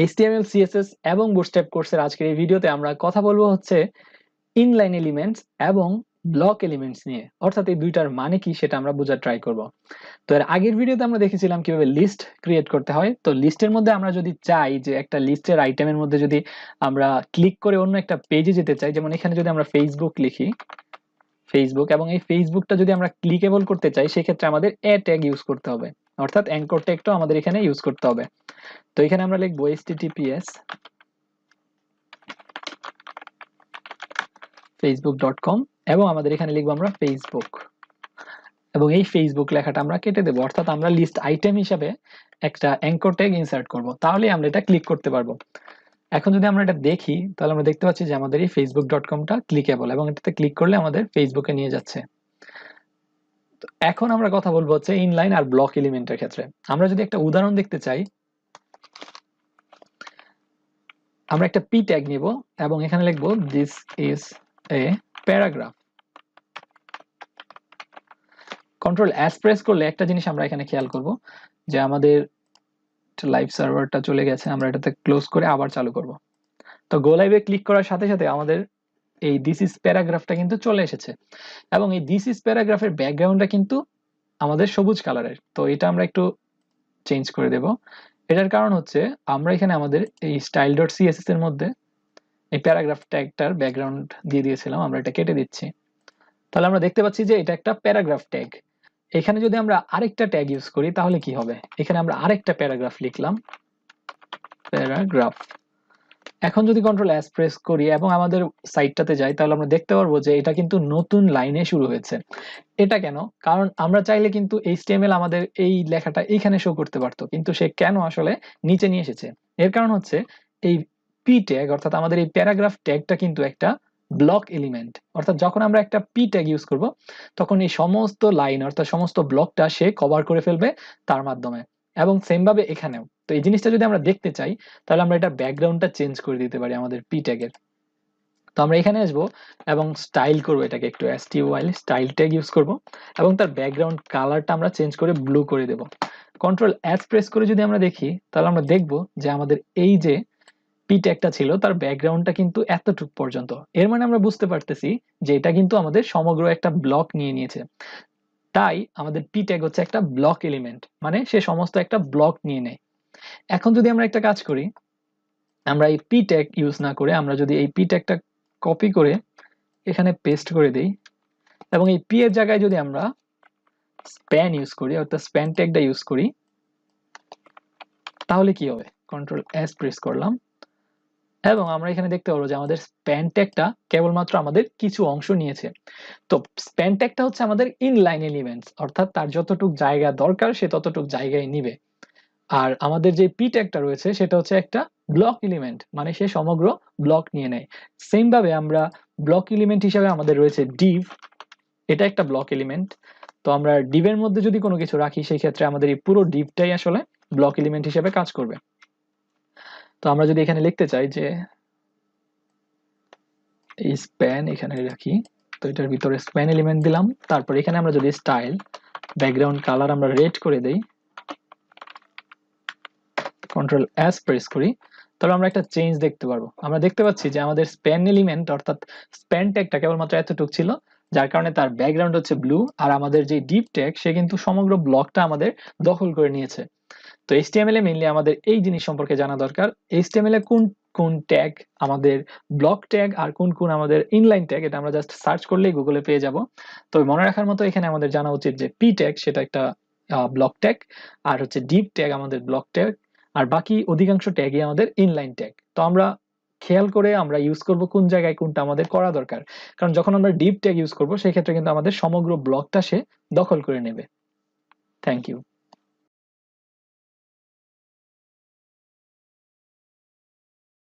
HTML, CSS এবং bootstrap কোর্সের আজকের এই ভিডিওতে আমরা কথা বলবো হচ্ছে ইনলাইন এলিমেন্টস এবং ব্লক এলিমেন্টস নিয়ে, অর্থাৎ এই দুইটার মানে কি সেটা আমরা বোঝার ট্রাই করব। তো এর আগের ভিডিওতে আমরা দেখেছিলাম কিভাবে লিস্ট ক্রিয়েট করতে হয়। তো লিস্টের মধ্যে আমরা যদি চাই যে একটা লিস্টের আইটেমের মধ্যে যদি আমরা ক্লিক করে অন্য একটা পেজে যেতে চাই, যেমন এখানে যদি আমরা ফেসবুক লিখি, ফেসবুক, এবং এই ফেসবুকটা যদি আমরা ক্লিকেবল করতে চাই সেক্ষেত্রে আমাদের এ ট্যাগ ইউজ করতে হবে, অর্থাৎ অ্যাঙ্কর ট্যাগটাও আমাদের এখানে ইউজ করতে হবে। তো এখানে আমরা লিখবো https facebook.com এবং আমাদের এখানে লিখবো আমরা ফেসবুক, এবং এই ফেসবুক লেখাটা আমরা কেটে দেবো, অর্থাৎ আমরা লিস্ট আইটেম হিসাবে একটা অ্যাঙ্কর ট্যাগ ইনসার্ট করব, তাহলেই আমরা এটা ক্লিক করতে পারবো। এখন যদি আমরা এটা দেখি তাহলে আমরা দেখতে পাচ্ছি যে আমাদের এই facebook.comটা ক্লিকেবল এবং এটাতে ক্লিক করলে আমাদের ফেসবুকে নিয়ে যাচ্ছে। তো এখন আমরা কথা বলবো হচ্ছে ইনলাইন আর ব্লক এলিমেন্টের ক্ষেত্রে। আমরা যদি একটা উদাহরণ দেখতে চাই, আমরা একটা পি ট্যাগ নিব এবং এখানে লিখবো this is a paragraph. Control S press করলে একটা জিনিস আমরা এখানে খেয়াল করব যে আমাদের লাইভ সার্ভারটা চলে গেছে, আমরা এটাতে ক্লোজ করে আবার চালু করব। তো গো লাইভে ক্লিক করার সাথে সাথে আমাদের এই দিস ইজ প্যারাগ্রাফটা কিন্তু চলে এসেছে, এবং এই দিস ইজ প্যারাগ্রাফের ব্যাকগ্রাউন্ডটা কিন্তু আমাদের সবুজ কালারের। তো এটা আমরা একটু চেঞ্জ করে দেব। এটার কারণ হচ্ছে আমরা এখানে আমাদের এই স্টাইল ডট সিএসএস এর মধ্যে এই প্যারাগ্রাফ ট্যাগটার ব্যাকগ্রাউন্ড দিয়ে দিয়েছিলাম, আমরা এটা কেটে দিচ্ছি। তাহলে আমরা দেখতে পাচ্ছি যে এটা একটা প্যারাগ্রাফ ট্যাগ। এখানে যদি আমরা আরেকটা ট্যাগ ইউজ করি তাহলে কি হবে, এখানে আমরা আরেকটা প্যারাগ্রাফ লিখলাম, প্যারাগ্রাফ। এখন যদি কন্ট্রোল এস প্রেস করি এবং আমাদের সাইটটাতে যাই তাহলে আমরা দেখতে পারবো যে এটা কিন্তু নতুন লাইনে শুরু হয়েছে। এটা কেন? কারণ আমরা চাইলে কিন্তু HTML আমাদের এই লেখাটা এইখানে শো করতে পারতো, কিন্তু সে কেন আসলে নিচে নিয়ে এসেছে? এর কারণ হচ্ছে এই পি ট্যাগ, অর্থাৎ আমাদের এই প্যারাগ্রাফ ট্যাগটা কিন্তু একটা ব্লক এলিমেন্ট। অর্থাৎ যখন আমরা একটা পি ট্যাগ ইউজ করব তখন এই সমস্ত লাইন অর্থাৎ সমস্ত ব্লকটা সে কভার করে ফেলবে তার মাধ্যমে। এবং সেম ভাবে এখানেও। তো এই জিনিসটা যদি আমরা দেখতে চাই তাহলে আমরা এটা ব্যাকগ্রাউন্ডটা চেঞ্জ করে দিতে পারি আমাদের পি ট্যাগের। তো আমরা এখানে আসবো এবং স্টাইল করবো, এটাকে একটু STYL স্টাইল ট্যাগ ইউজ করব এবং তার ব্যাকগ্রাউন্ড কালারটা আমরা চেঞ্জ করে ব্লু করে দেব। কন্ট্রোল এস প্রেস করে যদি আমরা দেখি তাহলে আমরা দেখব যে আমাদের এই যে পি ট্যাগটা ছিল তার ব্যাকগ্রাউন্ডটা কিন্তু এতটুকু পর্যন্ত। এর মানে আমরা বুঝতে পারতেছি যে এটা কিন্তু আমাদের সমগ্র একটা ব্লক নিয়ে নিয়েছে। তাই আমাদের পি ট্যাগ হচ্ছে একটা ব্লক এলিমেন্ট, মানে সে সমস্ত একটা ব্লক নিয়ে নেয়। এখন যদি আমরা একটা কাজ করি, আমরা এই পি ট্যাগ ইউজ না করে আমরা যদি এই পি ট্যাগটা কপি করে এখানে পেস্ট করে দেই এবং এই পি এর জায়গায় যদি আমরা স্প্যান ইউজ করি, অর্থাৎ স্প্যান ট্যাগটা ইউজ করি, তাহলে কি হবে? কন্ট্রোল এস প্রেস করলাম এবং আমরা এখানে দেখতে পাবো যে আমাদের স্প্যান ট্যাগটা কেবলমাত্র আমাদের কিছু অংশ নিয়েছে। তো স্প্যান ট্যাগটা হচ্ছে আমাদের ইনলাইন এলিমেন্টস, অর্থাৎ তার যতটুক জায়গা দরকার সে ততটুক জায়গায় নিবে। আর আমাদের যে পি ট্যাগটা রয়েছে সেটা হচ্ছে একটা ব্লক এলিমেন্ট, মানে সে সমগ্র ব্লক নিয়ে নেয়। সেম ভাবে আমরা ব্লক এলিমেন্ট হিসাবে আমাদের রয়েছে ডিভ, এটা একটা ব্লক এলিমেন্ট। তো আমরা ডিভের মধ্যে যদি কোনো কিছু রাখি সেই ক্ষেত্রে আমাদের এই পুরো ডিভটাই আসলে ব্লক এলিমেন্ট হিসেবে কাজ করবে। তো আমরা যদি এখানে লিখতে চাই যে এই স্প্যান এখানে রাখি, তো এটার ভিতরে স্প্যান এলিমেন্ট দিলাম, তারপর এখানে আমরা যদি স্টাইল ব্যাকগ্রাউন্ড কালার আমরা রেড করে দেই, কন্ট্রোল এস প্রেস করি, তাহলে আমরা একটা চেঞ্জ দেখতে পারবো। আমরা দেখতে পাচ্ছি যে আমাদের স্প্যান এলিমেন্ট অর্থাৎ স্প্যান ট্যাগটা কেবলমাত্র এতটুকু ছিল, যার কারণে তার ব্যাকগ্রাউন্ড হচ্ছে ব্লু, আর আমাদের যে ডিপ ট্যাগ সে কিন্তু সমগ্র ব্লকটা আমাদের দখল করে নিয়েছে। তো HTML এ মেইনলি আমাদের এই জিনিস সম্পর্কে জানা দরকার, HTML এ কোন কোন ট্যাগ আমাদের ব্লক ট্যাগ আর কোন কোন আমাদের ইনলাইন ট্যাগ, এটা আমরা জাস্ট সার্চ করলেই গুগলে পেয়ে যাব। তো মনে রাখার মতো এখানে আমাদের জানা উচিত যে পি ট্যাগ সেটা একটা ব্লক ট্যাগ, আর হচ্ছে ডিপ ট্যাগ আমাদের ব্লক ট্যাগ, আর বাকি অধিকাংশ ট্যাগই আমাদের ইনলাইন ট্যাগ। তো আমরা খেয়াল করে আমরা ইউজ করব কোন জায়গায় কোনটা আমাদের করা দরকার, কারণ যখন আমরা ডিপ ট্যাগ ইউজ করব সেই ক্ষেত্রে কিন্তু আমাদের সমগ্র ব্লকটা সে দখল করে নেবে। Thank you.